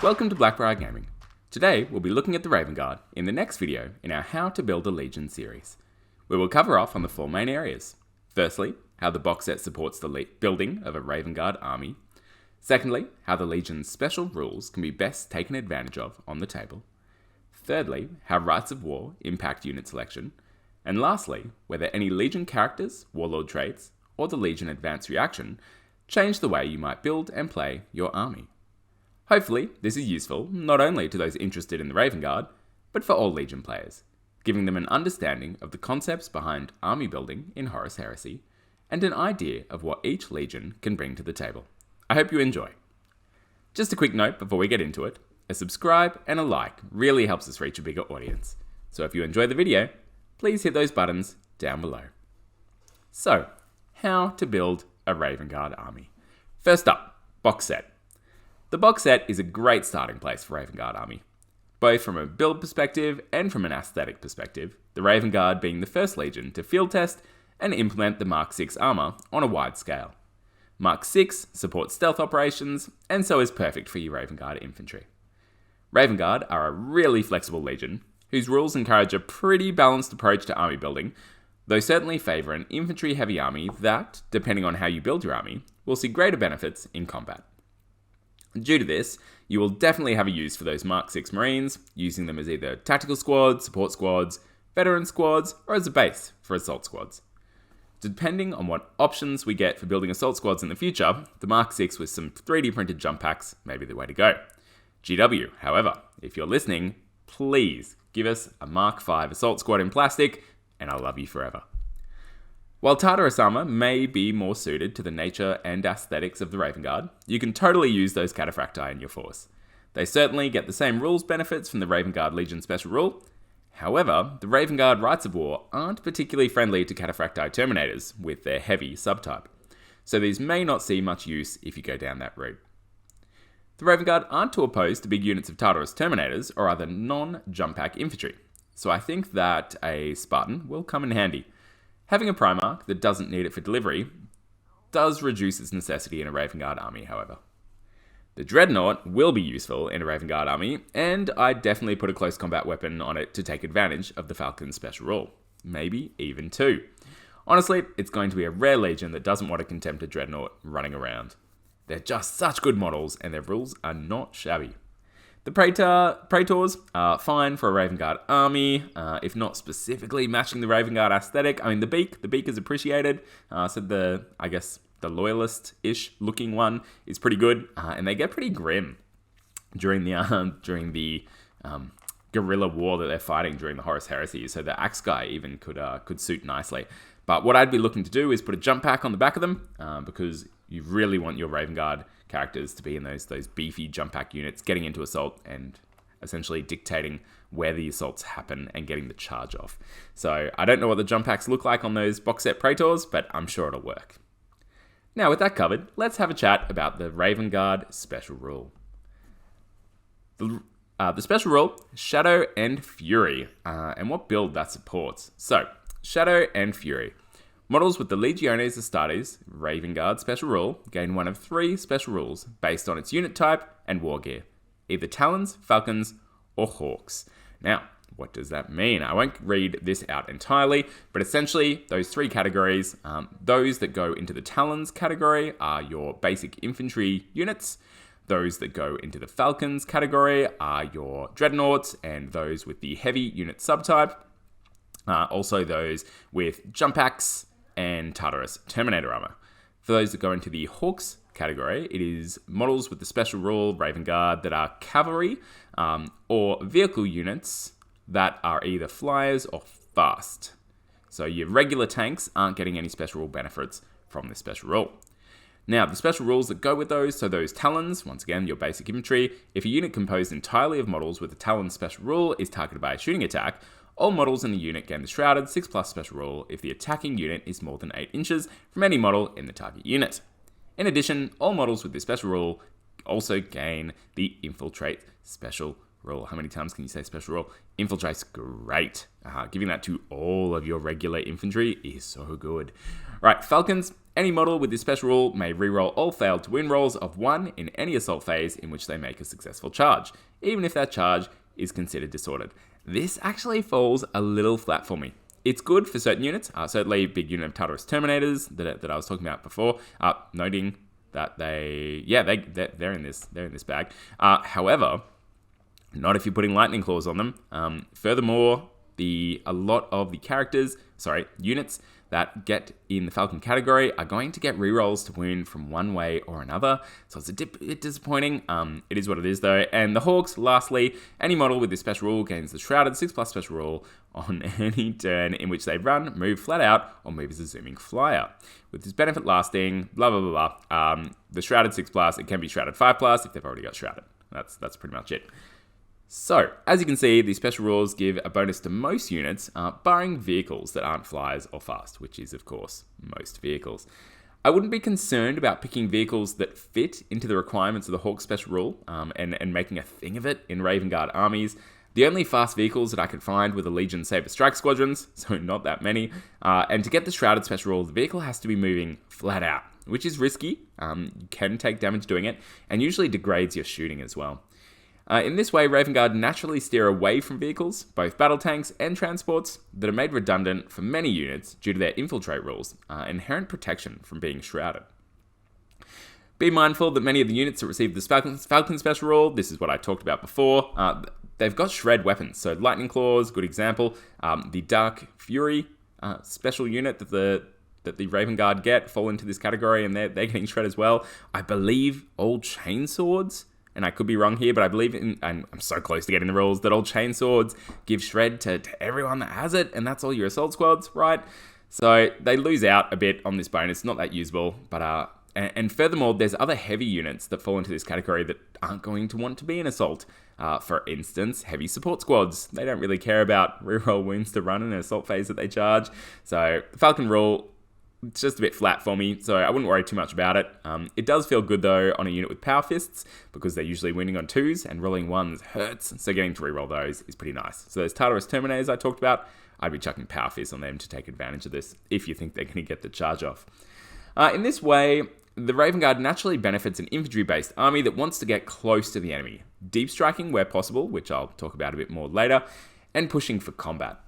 Welcome to Blackbriar Gaming. Today we'll be looking at the Raven Guard in the next video in our How to Build a Legion series. We will cover off on the four main areas. Firstly, how the box set supports the building of a Raven Guard army. Secondly, how the Legion's special rules can be best taken advantage of on the table. Thirdly, how Rites of War impact unit selection. And lastly, whether any Legion characters, warlord traits, or the Legion advanced reaction change the way you might build and play your army. Hopefully, this is useful not only to those interested in the Raven Guard, but for all Legion players, giving them an understanding of the concepts behind army building in Horus Heresy, and an idea of what each Legion can bring to the table. I hope you enjoy. Just a quick note before we get into it, a subscribe and a like really helps us reach a bigger audience. So if you enjoy the video, please hit those buttons down below. So, how to build a Raven Guard army. First up, box set. The box set is a great starting place for Raven Guard army. Both from a build perspective and from an aesthetic perspective, the Raven Guard being the first Legion to field test and implement the Mark 6 armor on a wide scale. Mark 6 supports stealth operations, and so is perfect for your Raven Guard infantry. Raven Guard are a really flexible Legion, whose rules encourage a pretty balanced approach to army building, though certainly favour an infantry-heavy army that, depending on how you build your army, will see greater benefits in combat. Due to this, you will definitely have a use for those Mark 6 Marines, using them as either tactical squads, support squads, veteran squads, or as a base for assault squads. Depending on what options we get for building assault squads in the future, the Mark 6 with some 3D printed jump packs may be the way to go. GW, however, if you're listening, please give us a Mark 5 assault squad in plastic, and I'll love you forever. While Tartarus armor may be more suited to the nature and aesthetics of the Raven Guard, you can totally use those cataphracti in your force. They certainly get the same rules benefits from the Raven Guard Legion special rule. However, the Raven Guard Rites of War aren't particularly friendly to cataphracti terminators with their heavy subtype, so these may not see much use if you go down that route. The Raven Guard aren't too opposed to big units of Tartarus terminators or other non-jump pack infantry, so I think that a Spartan will come in handy. Having a Primarch that doesn't need it for delivery does reduce its necessity in a Raven Guard army, however. The Dreadnought will be useful in a Raven Guard army, and I'd definitely put a close combat weapon on it to take advantage of the Falcon's special rule. Maybe even two. Honestly, it's going to be a rare Legion that doesn't want to contempt a Dreadnought running around. They're just such good models, and their rules are not shabby. The Praetors are fine for a Raven Guard army, if not specifically matching the Raven Guard aesthetic. I mean, the beak is appreciated, so the loyalist-ish looking one is pretty good, and they get pretty grim during the guerrilla war that they're fighting during the Horus Heresy, so the Axe Guy even could suit nicely. But what I'd be looking to do is put a jump pack on the back of them, because you really want your Raven Guard characters to be in those beefy jump pack units, getting into assault and essentially dictating where the assaults happen and getting the charge off. So I don't know what the jump packs look like on those box set Praetors, but I'm sure it'll work. Now with that covered, let's have a chat about the Raven Guard special rule. The special rule, Shadow and Fury, and what build that supports. So, Shadow and Fury. Models with the Legiones Astartes Raven Guard special rule gain one of three special rules based on its unit type and war gear, either Talons, Falcons, or Hawks. Now, what does that mean? I won't read this out entirely, but essentially those three categories, those that go into the Talons category are your basic infantry units. Those that go into the Falcons category are your Dreadnoughts and those with the heavy unit subtype. Also those with jump packs and Tartarus Terminator armor. For those that go into the Hawks category, it is models with the special rule Raven Guard that are cavalry or vehicle units that are either flyers or fast. So your regular tanks aren't getting any special rule benefits from this special rule. Now, the special rules that go with those, so those Talons, once again, your basic infantry, if a unit composed entirely of models with the Talon special rule is targeted by a shooting attack, all models in the unit gain the Shrouded 6+ special rule if the attacking unit is more than 8 inches from any model in the target unit. In addition, all models with this special rule also gain the Infiltrate special rule. How many times can you say special rule? Infiltrate's great. Giving that to all of your regular infantry is so good. Right, Falcons Any model with this special rule may reroll all failed to win rolls of 1 in any assault phase in which they make a successful charge, even if that charge is considered disordered. This actually falls a little flat for me. It's good for certain units, certainly big unit of Horus Terminators that I was talking about before, noting that they're in this bag. However, not if you're putting lightning claws on them. Furthermore, a lot of the units that get in the Falcon category are going to get rerolls to wound from one way or another, so it's a bit disappointing. It is what it is though. And the Hawks, lastly, any model with this special rule gains the Shrouded 6+ special rule on any turn in which they run, move flat out, or move as a zooming flyer. With this benefit lasting, blah blah blah blah. The Shrouded 6+, it can be Shrouded 5+ if they've already got Shrouded. That's pretty much it. So, as you can see, these special rules give a bonus to most units, barring vehicles that aren't flyers or fast, which is, of course, most vehicles. I wouldn't be concerned about picking vehicles that fit into the requirements of the Hawk special rule, and making a thing of it in Raven Guard armies. The only fast vehicles that I could find were the Legion Saber Strike Squadrons, so not that many. And to get the Shrouded special rule, the vehicle has to be moving flat out, which is risky. You can take damage doing it, and usually degrades your shooting as well. In this way, Raven Guard naturally steer away from vehicles, both battle tanks and transports, that are made redundant for many units due to their infiltrate rules, inherent protection from being shrouded. Be mindful that many of the units that receive this Falcon special rule, this is what I talked about before, they've got shred weapons, so Lightning Claws, good example. The Dark Fury special unit that the Raven Guard get fall into this category, and they're getting shred as well. I believe all chainswords, and I could be wrong here, but I believe and I'm so close to getting the rules, that all chainswords give shred to everyone that has it, and that's all your assault squads, right? So they lose out a bit on this bonus, not that usable, but and furthermore, there's other heavy units that fall into this category that aren't going to want to be an assault. For instance, heavy support squads. They don't really care about reroll wounds to run in an assault phase that they charge. So the Falcon rule, it's just a bit flat for me, so I wouldn't worry too much about it. It does feel good though on a unit with power fists, because they're usually winning on 2s and rolling 1s hurts, so getting to reroll those is pretty nice. So those Tartarus Terminators I talked about, I'd be chucking power fists on them to take advantage of this if you think they're going to get the charge off. In this way, the Raven Guard naturally benefits an infantry-based army that wants to get close to the enemy, deep striking where possible, which I'll talk about a bit more later, and pushing for combat.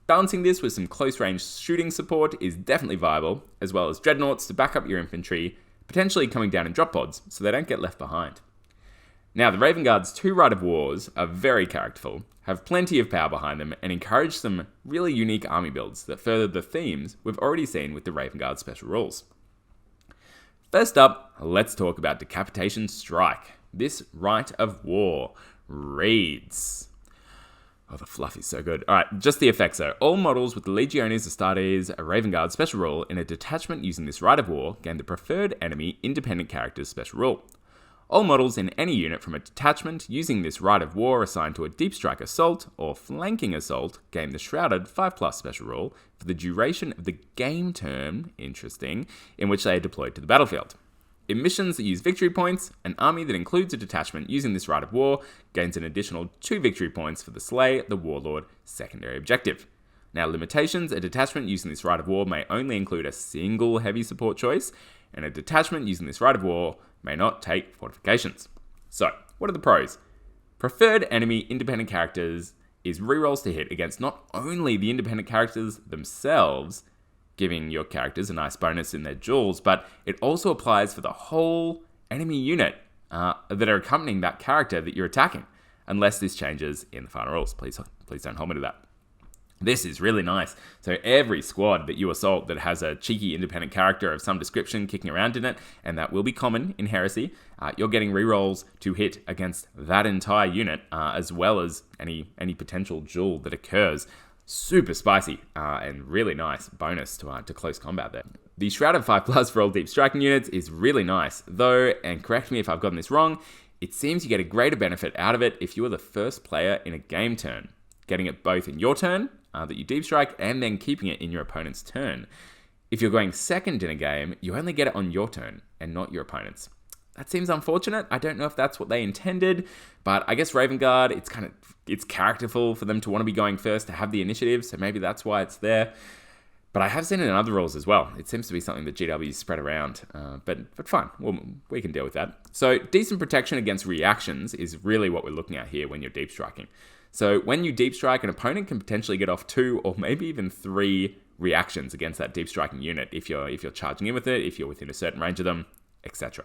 Balancing this with some close-range shooting support is definitely viable, as well as dreadnoughts to back up your infantry, potentially coming down in drop pods so they don't get left behind. Now, the Raven Guard's 2 Rite of Wars are very characterful, have plenty of power behind them, and encourage some really unique army builds that further the themes we've already seen with the Raven Guard special rules. First up, let's talk about Decapitation Strike. This Rite of War reads... Oh, the fluff is so good. Alright, just the effects though. All models with the Legiones Astartes, a Raven Guard special rule, in a detachment using this Rite of War gain the preferred enemy independent character's special rule. All models in any unit from a detachment using this Rite of War assigned to a Deep Strike Assault or Flanking Assault gain the Shrouded 5+ special rule for the duration of the game term, interesting, in which they are deployed to the battlefield. In missions that use victory points, an army that includes a detachment using this Rite of War gains an additional 2 victory points for the Slay the Warlord secondary objective. Now, limitations: a detachment using this Rite of War may only include a single heavy support choice, and a detachment using this Rite of War may not take fortifications. So, what are the pros? Preferred enemy independent characters is rerolls to hit against not only the independent characters themselves, giving your characters a nice bonus in their duels, but it also applies for the whole enemy unit that are accompanying that character that you're attacking, unless this changes in the final rules. Please don't hold me to that. This is really nice. So every squad that you assault that has a cheeky independent character of some description kicking around in it, and that will be common in Heresy, you're getting rerolls to hit against that entire unit, as well as any potential duel that occurs. Super spicy and really nice bonus to close combat there. The Shrouded 5+ for all deep striking units is really nice, though, and correct me if I've gotten this wrong, it seems you get a greater benefit out of it if you are the first player in a game turn, getting it both in your turn, that you deep strike, and then keeping it in your opponent's turn. If you're going second in a game, you only get it on your turn and not your opponent's. That seems unfortunate. I don't know if that's what they intended, but I guess Raven Guard, it's characterful for them to want to be going first, to have the initiative, so maybe that's why it's there. But I have seen it in other rules as well. It seems to be something that GW spread around, but fine, we can deal with that. So decent protection against reactions is really what we're looking at here when you're deep striking. So when you deep strike, an opponent can potentially get off 2 or maybe even 3 reactions against that deep striking unit if you're charging in with it, if you're within a certain range of them, etc.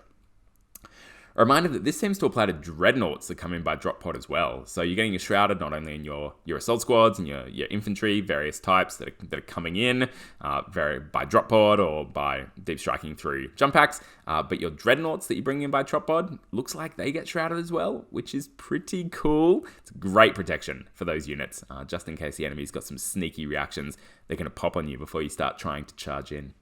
A reminder that this seems to apply to dreadnoughts that come in by drop pod as well. So you're getting shrouded not only in your assault squads and your infantry, various types that are coming in by drop pod or by deep striking through jump packs, but your dreadnoughts that you bring in by drop pod looks like they get shrouded as well, which is pretty cool. It's great protection for those units, just in case the enemy's got some sneaky reactions. They're going to pop on you before you start trying to charge in.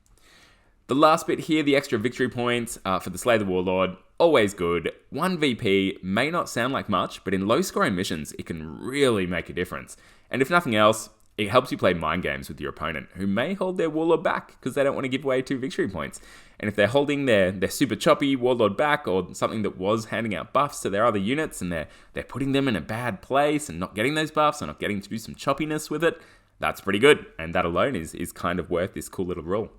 The last bit here, the extra victory points for the Slay the Warlord, always good. 1 VP may not sound like much, but in low-scoring missions, it can really make a difference. And if nothing else, it helps you play mind games with your opponent, who may hold their Warlord back because they don't want to give away 2 victory points. And if they're holding their super choppy Warlord back, or something that was handing out buffs to their other units, and they're putting them in a bad place and not getting those buffs and not getting to do some choppiness with it, that's pretty good. And that alone is kind of worth this cool little rule.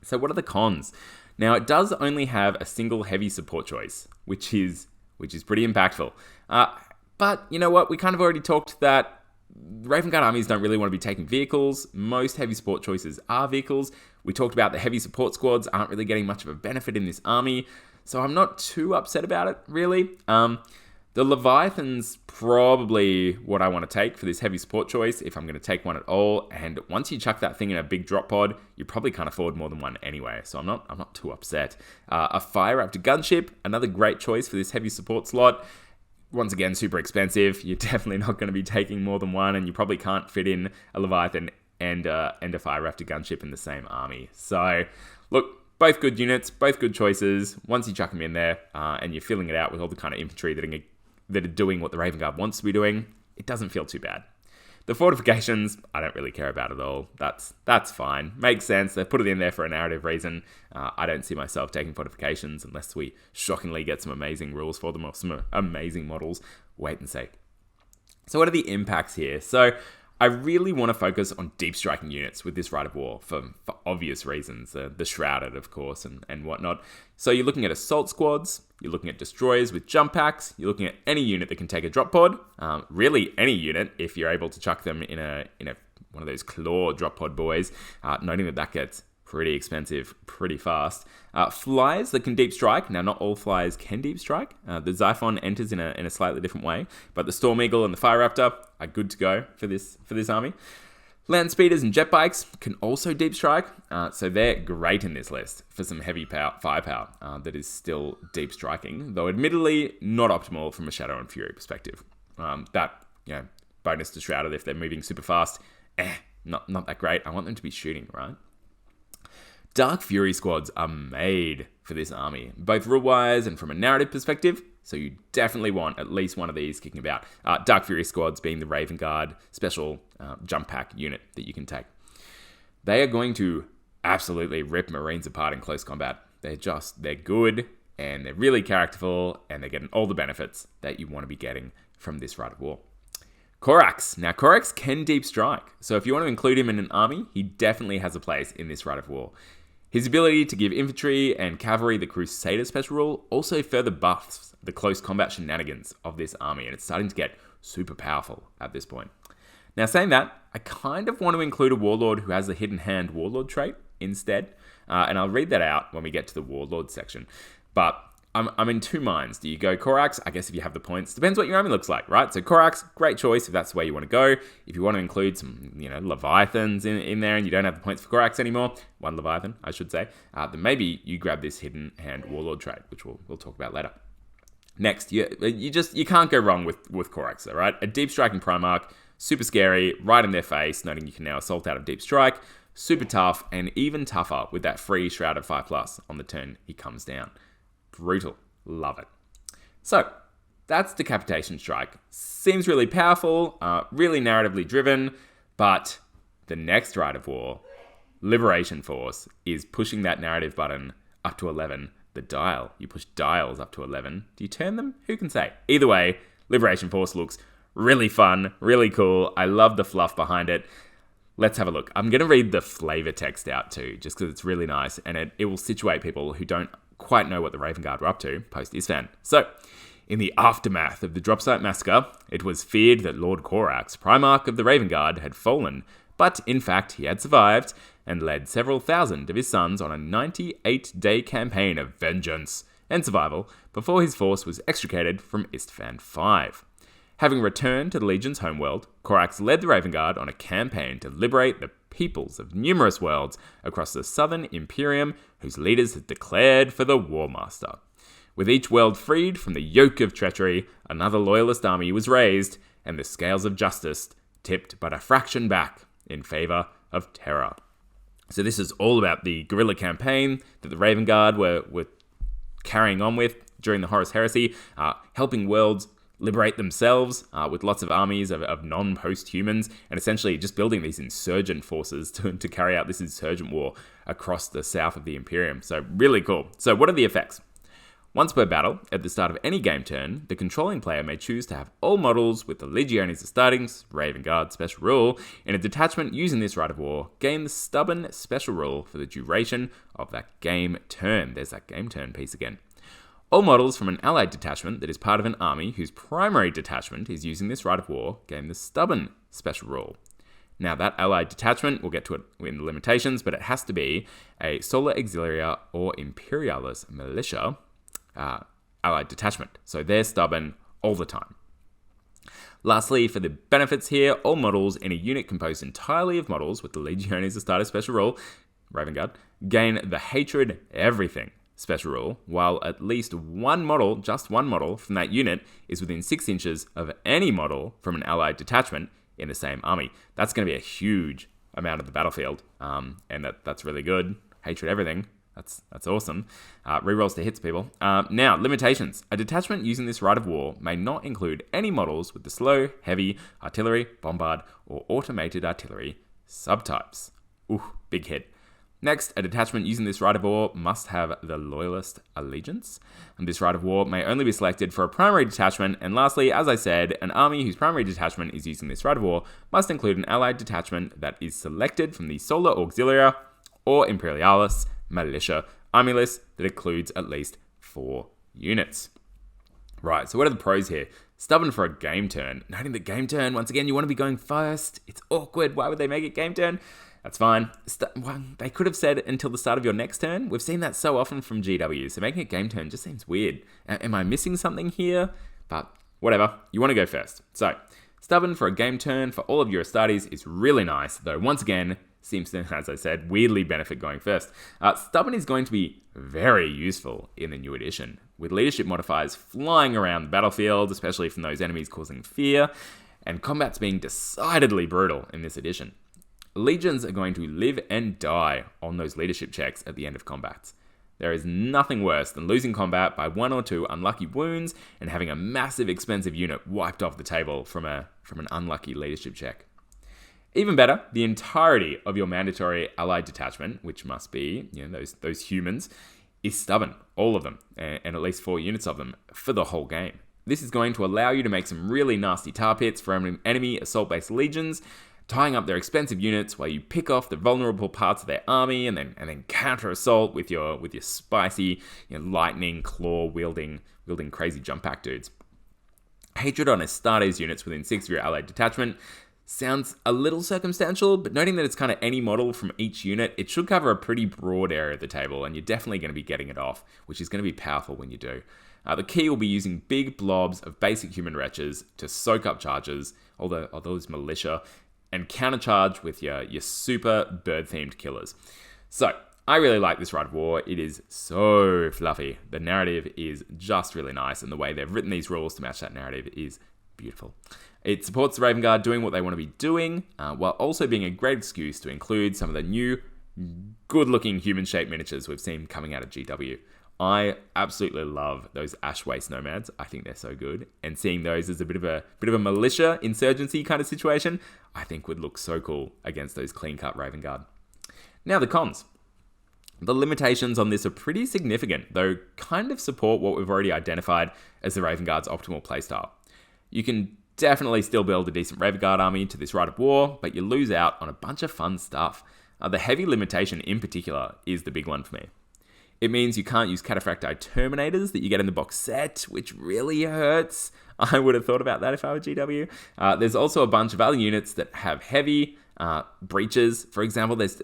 So what are the cons? Now, it does only have a single heavy support choice, which is pretty impactful. But you know what? We kind of already talked that Raven Guard armies don't really want to be taking vehicles. Most heavy support choices are vehicles. We talked about the heavy support squads aren't really getting much of a benefit in this army, so I'm not too upset about it, really. The Leviathan's probably what I want to take for this heavy support choice, if I'm going to take one at all. And once you chuck that thing in a big drop pod, you probably can't afford more than one anyway, so I'm not too upset. A Fire Raptor gunship, another great choice for this heavy support slot. Once again, super expensive. You're definitely not going to be taking more than one, and you probably can't fit in a Leviathan and a Fire Raptor gunship in the same army. So, look, both good units, both good choices. Once you chuck them in there, and you're filling it out with all the kind of infantry that are doing what the Raven Guard wants to be doing, it doesn't feel too bad. The fortifications, I don't really care about at all. That's fine. Makes sense. They've put it in there for a narrative reason. I don't see myself taking fortifications unless we shockingly get some amazing rules for them or some amazing models. Wait and see. So what are the impacts here? So I really want to focus on deep striking units with this Rite of War for obvious reasons. The Shrouded, of course, and whatnot. So you're looking at assault squads, you're looking at destroyers with jump packs, you're looking at any unit that can take a drop pod. Really any unit if you're able to chuck them in one of those claw drop pod boys. Noting that gets pretty expensive pretty fast. Flyers that can deep strike. Now, not all flyers can deep strike. The Xiphon enters in a slightly different way, but the Storm Eagle and the Fire Raptor are good to go for this army. Land speeders and jet bikes can also deep strike, so they're great in this list for some heavy firepower that is still deep striking, though admittedly not optimal from a Shadow and Fury perspective. Bonus to Shrouded if they're moving super fast, not that great. I want them to be shooting, right? Dark Fury squads are made for this army, both rule-wise and from a narrative perspective, so you definitely want at least one of these kicking about. Dark Fury squads being the Raven Guard special jump pack unit that you can take. They are going to absolutely rip Marines apart in close combat. They're good, and they're really characterful, and they're getting all the benefits that you want to be getting from this Rite of War. Korax. Now, Korax can deep strike, so if you want to include him in an army, he definitely has a place in this Rite of War. His ability to give infantry and cavalry the Crusader special rule also further buffs the close combat shenanigans of this army, and it's starting to get super powerful at this point. Now, saying that, I kind of want to include a Warlord who has the Hidden Hand Warlord trait instead, and I'll read that out when we get to the Warlord section. But I'm in two minds. Do you go Korax? I guess if you have the points. Depends what your army looks like, right? So Korax, great choice if that's the way you want to go. If you want to include some, Leviathans in there and you don't have the points for Korax anymore, one Leviathan, I should say, then maybe you grab this Hidden Hand Warlord trait, which we'll talk about later. Next, you can't go wrong with Korax, though, right? A deep striking Primarch, super scary, right in their face, noting you can now assault out of deep strike, super tough, and even tougher with that free Shrouded 5+ on the turn he comes down. Brutal. Love it. So, that's Decapitation Strike. Seems really powerful, really narratively driven, but the next Rite of War, Liberation Force, is pushing that narrative button up to 11. The dial. You push dials up to 11. Do you turn them? Who can say? Either way, Liberation Force looks really fun, really cool. I love the fluff behind it. Let's have a look. I'm going to read the flavor text out too, just because it's really nice, and it will situate people who don't quite know what the Raven Guard were up to post-Isfan. So, in the aftermath of the Dropsite Massacre, it was feared that Lord Korax, Primarch of the Raven Guard, had fallen, but in fact he had survived and led several thousand of his sons on a 98-day campaign of vengeance and survival before his force was extricated from Isstvan V. Having returned to the Legion's homeworld, Korax led the Raven Guard on a campaign to liberate the peoples of numerous worlds across the Southern Imperium, whose leaders had declared for the War Master. With each world freed from the yoke of treachery, another loyalist army was raised, and the scales of justice tipped but a fraction back in favour of terror. So this is all about the guerrilla campaign that the Raven Guard were carrying on with during the Horus Heresy, helping worlds liberate themselves with lots of armies of non-post-humans, and essentially just building these insurgent forces to carry out this insurgent war across the south of the Imperium. So really cool. So what are the effects? Once per battle, at the start of any game turn, the controlling player may choose to have all models with the Legiones Astartes, Raven Guard special rule, in a detachment using this Rite of War, gain the Stubborn special rule for the duration of that game turn. There's that game turn piece again. All models from an allied detachment that is part of an army whose primary detachment is using this Rite of War gain the Stubborn special rule. Now that allied detachment, we'll get to it in the limitations, but it has to be a Solar Auxilia or Imperialis Militia allied detachment. So they're stubborn all the time. Lastly, for the benefits here, all models in a unit composed entirely of models with the Legiones Astartes special rule, Raven Guard, gain the Hatred Everything special rule, while at least one model, just one model from that unit, is within 6 inches of any model from an allied detachment in the same army. That's going to be a huge amount of the battlefield, and that's really good. Hatred Everything. That's awesome. Rerolls to hits, people. Now, limitations. A detachment using this Rite of War may not include any models with the slow, heavy, artillery, bombard, or automated artillery subtypes. Ooh, big hit. Next, a detachment using this Rite of War must have the Loyalist Allegiance. And this Rite of War may only be selected for a primary detachment. And lastly, as I said, an army whose primary detachment is using this Rite of War must include an allied detachment that is selected from the Solar Auxilia or Imperialis Militia army list that includes at least 4 units. Right, so what are the pros here? Stubborn for a game turn. Noting that game turn, once again, you want to be going first. It's awkward. Why would they make it game turn? That's fine. Well, they could have said until the start of your next turn. We've seen that so often from GW, so making it game turn just seems weird. Am I missing something here? But whatever, you want to go first. So, stubborn for a game turn for all of your Astartes is really nice, though once again, seems to, as I said, weirdly benefit going first. Stubborn is going to be very useful in the new edition, with leadership modifiers flying around the battlefield, especially from those enemies causing fear, and combats being decidedly brutal in this edition. Legions are going to live and die on those leadership checks at the end of combats. There is nothing worse than losing combat by 1 or 2 unlucky wounds and having a massive expensive unit wiped off the table from an unlucky leadership check. Even better, the entirety of your mandatory allied detachment, which must be those humans, is stubborn, all of them, and at least 4 units of them for the whole game. This is going to allow you to make some really nasty tar pits for enemy assault-based legions, tying up their expensive units while you pick off the vulnerable parts of their army and then counter assault with your spicy lightning claw wielding crazy jump pack dudes. Hatred on Astartes units within 6 of your allied detachment sounds a little circumstantial, but noting that it's kind of any model from each unit, it should cover a pretty broad area of the table, and you're definitely going to be getting it off, which is going to be powerful when you do. The key will be using big blobs of basic human wretches to soak up charges, all those militia, and countercharge with your super bird-themed killers. So, I really like this Rite of War. It is so fluffy. The narrative is just really nice, and the way they've written these rules to match that narrative is beautiful. It supports the Raven Guard doing what they want to be doing, while also being a great excuse to include some of the new, good-looking human-shaped miniatures we've seen coming out of GW. I absolutely love those Ashwaste Nomads. I think they're so good, and seeing those as a bit of a militia insurgency kind of situation, I think would look so cool against those clean-cut Raven Guard. Now the cons. The limitations on this are pretty significant, though kind of support what we've already identified as the Raven Guard's optimal playstyle. You can definitely still build a decent Raven Guard army to this Rite of War, but you lose out on a bunch of fun stuff. The heavy limitation in particular is the big one for me. It means you can't use Cataphracti Terminators that you get in the box set, which really hurts. I would have thought about that if I were GW. There's also a bunch of other units that have heavy breaches. For example, there's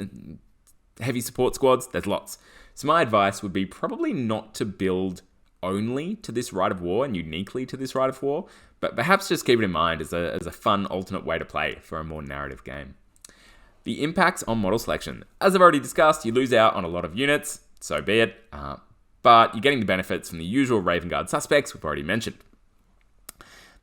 heavy support squads. There's lots. So my advice would be probably not to build only to this Rite of War and uniquely to this Rite of War, but perhaps just keep it in mind as a fun alternate way to play for a more narrative game. The impacts on model selection. As I've already discussed, you lose out on a lot of units. So be it, but you're getting the benefits from the usual Raven Guard suspects we've already mentioned.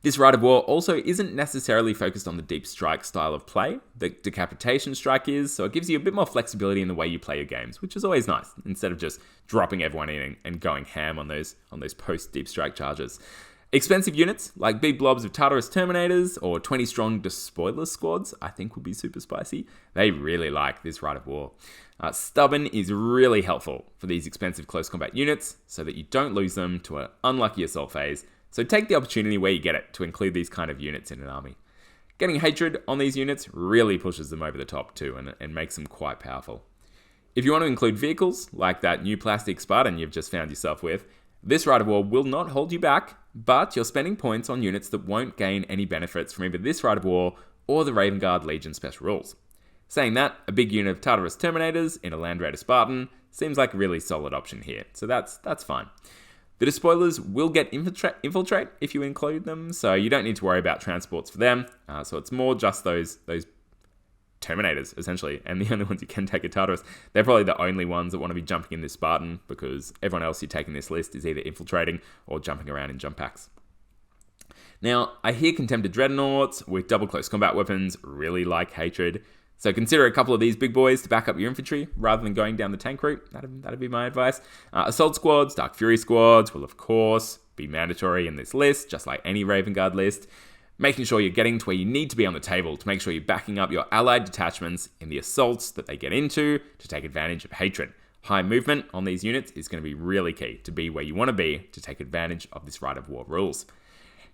This Rite of War also isn't necessarily focused on the deep strike style of play that Decapitation Strike is, so it gives you a bit more flexibility in the way you play your games, which is always nice, instead of just dropping everyone in and going ham on those post-deep strike charges. Expensive units, like big blobs of Tartarus Terminators or 20-strong Despoiler squads, I think would be super spicy. They really like this Rite of War. Stubborn is really helpful for these expensive close combat units so that you don't lose them to an unlucky assault phase. So take the opportunity where you get it to include these kind of units in an army. Getting Hatred on these units really pushes them over the top too and makes them quite powerful. If you want to include vehicles, like that new plastic Spartan you've just found yourself with, this Rite of War will not hold you back, but you're spending points on units that won't gain any benefits from either this Rite of War or the Raven Guard Legion special rules. Saying that, a big unit of Tartarus Terminators in a Land Raider Spartan seems like a really solid option here, so that's fine. The Despoilers will get infiltrate if you include them, so you don't need to worry about transports for them, so it's more just those Terminators, essentially, and the only ones you can take are Tartarus. They're probably the only ones that want to be jumping in this Spartan, because everyone else you take in this list is either infiltrating or jumping around in jump packs. Now, I hear Contempted Dreadnoughts with double close combat weapons really like Hatred, so consider a couple of these big boys to back up your infantry rather than going down the tank route. That'd be my advice. Assault squads, Dark Fury squads will of course be mandatory in this list, just like any Raven Guard list. Making sure you're getting to where you need to be on the table to make sure you're backing up your allied detachments in the assaults that they get into to take advantage of Hatred. High movement on these units is going to be really key to be where you want to be to take advantage of this Rite of War rules.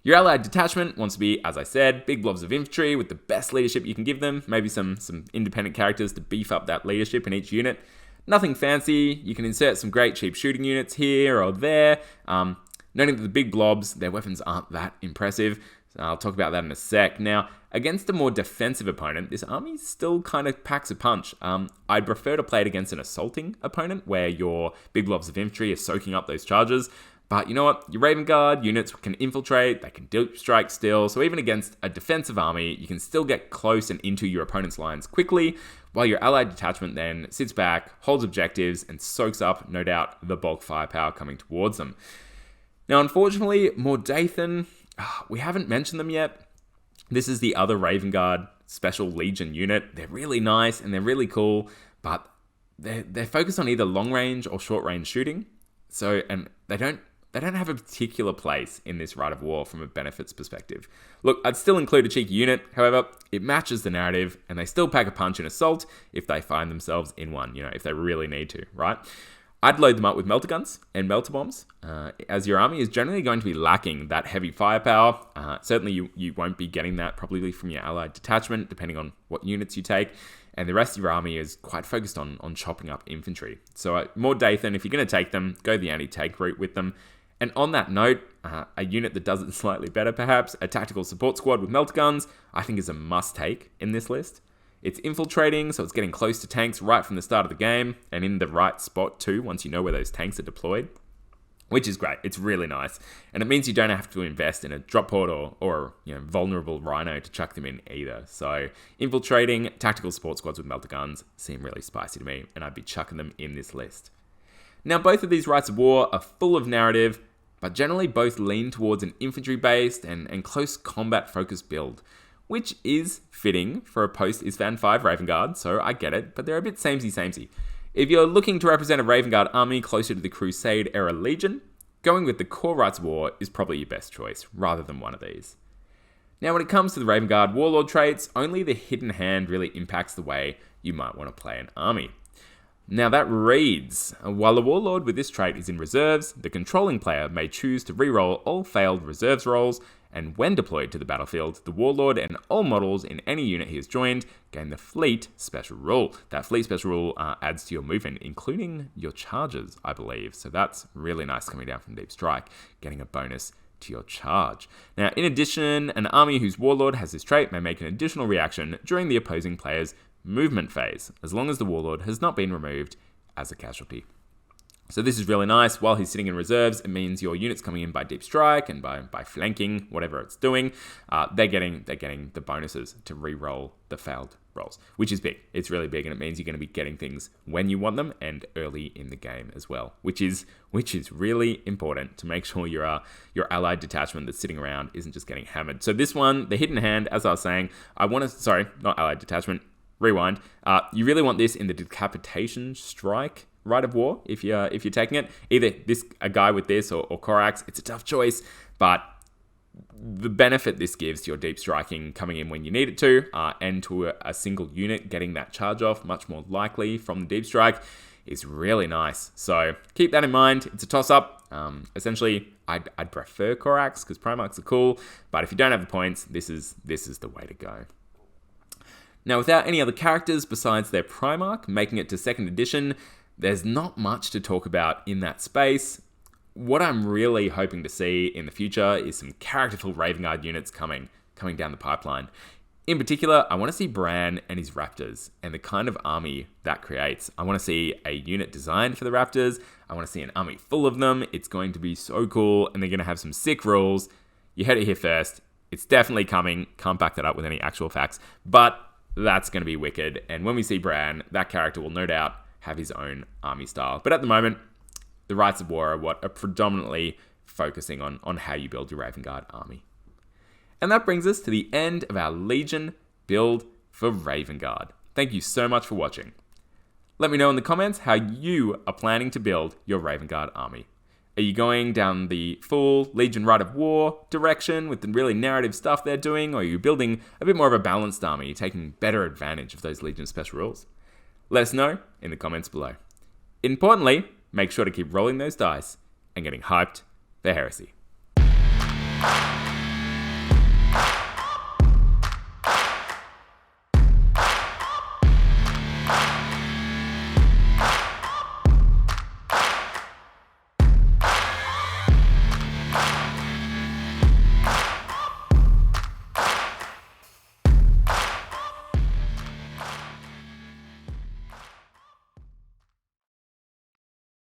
Your allied detachment wants to be, as I said, big blobs of infantry with the best leadership you can give them, maybe some independent characters to beef up that leadership in each unit. Nothing fancy, you can insert some great cheap shooting units here or there. Noting that the big blobs, their weapons aren't that impressive. I'll talk about that in a sec. Now, against a more defensive opponent, this army still kind of packs a punch. I'd prefer to play it against an assaulting opponent where your big blobs of infantry are soaking up those charges. But you know what? Your Raven Guard units can infiltrate, they can deep strike still, so even against a defensive army, you can still get close and into your opponent's lines quickly, while your allied detachment then sits back, holds objectives, and soaks up, no doubt, the bulk firepower coming towards them. Now, unfortunately, Mordathan, we haven't mentioned them yet. This is the other Raven Guard Special Legion unit. They're really nice and they're really cool, but they're focused on either long range or short range shooting. So, and they don't have a particular place in this Rite of War from a benefits perspective. Look, I'd still include a cheeky unit, however, it matches the narrative, and they still pack a punch in assault if they find themselves in one, if they really need to, right? I'd load them up with melter guns and melter bombs, as your army is generally going to be lacking that heavy firepower. Certainly you won't be getting that probably from your allied detachment, depending on what units you take. And the rest of your army is quite focused on chopping up infantry. So Mordathan, if you're going to take them, go the anti-tank route with them. And on that note, a unit that does it slightly better perhaps, a tactical support squad with melter guns, I think is a must-take in this list. It's infiltrating, so it's getting close to tanks right from the start of the game, and in the right spot too, once you know where those tanks are deployed. Which is great, it's really nice. And it means you don't have to invest in a drop pod or vulnerable rhino to chuck them in either. So infiltrating, tactical support squads with melter guns seem really spicy to me, and I'd be chucking them in this list. Now, both of these Rites of War are full of narrative, but generally both lean towards an infantry-based and close combat-focused build, which is fitting for a post-Isvan 5 Raven Guard, so I get it, but they're a bit samey-samey. If you're looking to represent a Raven Guard army closer to the Crusade-era Legion, going with the core Rites of War is probably your best choice, rather than one of these. Now, when it comes to the Raven Guard Warlord traits, only the hidden hand really impacts the way you might want to play an army. Now that reads, while the Warlord with this trait is in reserves, the controlling player may choose to reroll all failed reserves rolls and when deployed to the battlefield, the Warlord and all models in any unit he has joined gain the Fleet Special Rule. That Fleet Special Rule adds to your movement, including your charges, I believe. So that's really nice coming down from Deep Strike, getting a bonus to your charge. Now, in addition, an army whose Warlord has this trait may make an additional reaction during the opposing player's movement phase, as long as the Warlord has not been removed as a casualty. So this is really nice. While he's sitting in reserves, it means your units coming in by Deep Strike and by flanking, whatever it's doing, they're getting the bonuses to re-roll the failed rolls, which is big. It's really big, and it means you're going to be getting things when you want them and early in the game as well, which is really important to make sure your allied detachment that's sitting around isn't just getting hammered. So this one, the hidden hand, as I was saying, not allied detachment, rewind. You really want this in the decapitation strike Rite of War, if you're taking it. Either a guy with this or Corax. It's a tough choice, but the benefit this gives to your deep striking coming in when you need it to, and to a single unit getting that charge off much more likely from the deep strike, is really nice. So keep that in mind. It's a toss-up. Essentially, I'd prefer Corax because Primarchs are cool, but if you don't have the points, this is the way to go. Now, without any other characters besides their Primarch making it to 2nd edition, there's not much to talk about in that space. What I'm really hoping to see in the future is some characterful Raven Guard units coming down the pipeline. In particular, I want to see Bran and his Raptors and the kind of army that creates. I want to see a unit designed for the Raptors. I want to see an army full of them. It's going to be so cool, and they're going to have some sick rules. You heard it here first. It's definitely coming. Can't back that up with any actual facts, but that's going to be wicked. And when we see Bran, that character will no doubt have his own army style. But at the moment, the Rites of War are what are predominantly focusing on how you build your Raven Guard army. And that brings us to the end of our Legion build for Raven Guard. Thank you so much for watching. Let me know in the comments how you are planning to build your Raven Guard army. Are you going down the full Legion Rite of War direction with the really narrative stuff they're doing, or are you building a bit more of a balanced army, taking better advantage of those Legion special rules? Let us know in the comments below. Importantly, make sure to keep rolling those dice and getting hyped for Heresy.